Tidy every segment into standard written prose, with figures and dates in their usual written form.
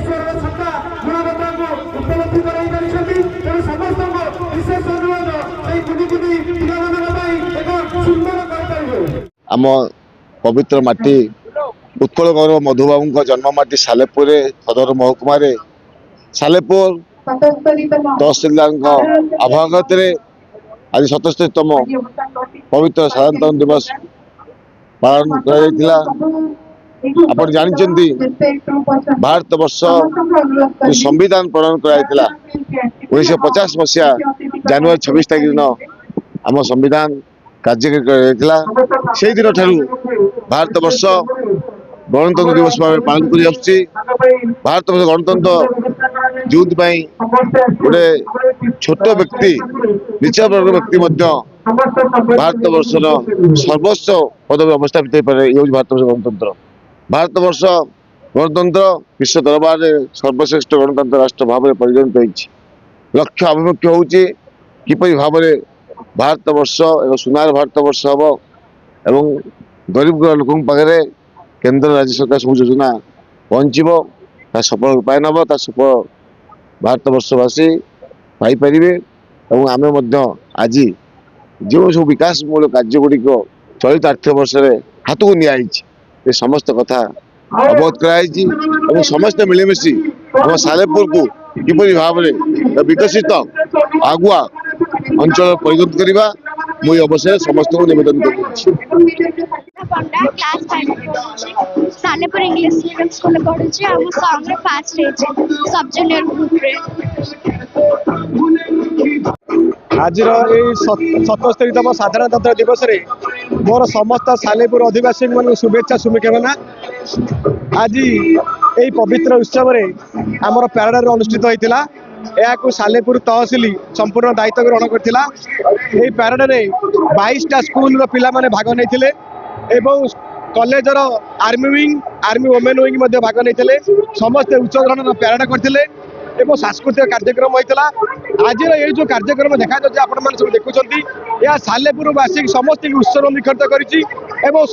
ईश्वर सत्ता गुणवत्ता को उपलब्धि कराई पारिछथि तेणु समस्त विशेष अनुरोध सेई कुदी कुदी पिलामानक एक सुंदर कर आम पवित्र माटी उत्कल गौरव मधुबाबू जन्ममाटी सालेपुर सदर महकुमा सालेपुर तहसिलदार आभागत आज 77तम पवित्र साधारणतंत्र दिवस पालन कर जानते भारत वर्ष संविधान प्रणयन कर 1950 मसीहा जनवरी 26 तारीख दिन आम संविधान कार्यकारी से दिन ठारू भारत वर्ष गणतंत्र दिवस भाव पालन कर भारत वर्ष गणतंत्र युद्ध गोटे छोट व्यक्ति निच वर्ग व्यक्ति भारत वर्षर सर्वस्व पदवी अवस्थापित हो पारे ये भारत वर्ष गणतंत्र। भारत वर्ष गणतंत्र विश्व दरबार में सर्वश्रेष्ठ गणतंत्र राष्ट्र भाव में परिगणित हो लक्ष्य आभिमुख्य हूँ किपरि भाव में भारत वर्ष एक सुनार भारत वर्ष हम एवं गरीब लोक पाखे केंद्र राज्य सरकार सब योजना पहुँचब सफल रूपायन हम सफल भारत वर्षवासी पाइपर आम आज जो सब विकासमूलक कार्यगुड़िक चलित आर्थिक वर्ष हाथ को नि समस्त कथा अवगत कर समस्त मिलमिशी आम सालेपुर को किपरि भाव में विकसित आगुआ अंचल परिगणित करवा मुझे अवसर समस्त को निवेदन सालेपुर इंग्लिश मीडियम स्कूल पढ़ुची हम सॉन्ग रे फास्ट हेची सब जूनियर ग्रुप रे आज 77तम साधारणतंत्र दिवस रे मोर समस्त सालेपुर अधिवासी मन शुभेच्छा शुभकामना। आज यही पवित्र उत्सव रे आमर पैराडर अनुष्ठित होइतिला या सालेपुर तहसिल संपूर्ण दायित्व ग्रहण करथिला। एही पैराड रे 22टा स्कूल रो पिला माने भाग नैथिले एवं कॉलेजर army wing army women wing मध्ये भाग नैथिले समस्त उच्च धरणर पैराड करथिले एवं सांस्कृतिक कार्यक्रम होता। आज ये जो कार्यक्रम देखा जाए आपण मैंने सब देखुं यह सालेपुरवासी समस्त उत्सव मुखरित कर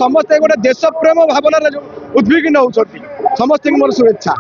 समस्त गोटे देश प्रेम भावना उद्विग्न होती समस्त मोर शुभेच्छा।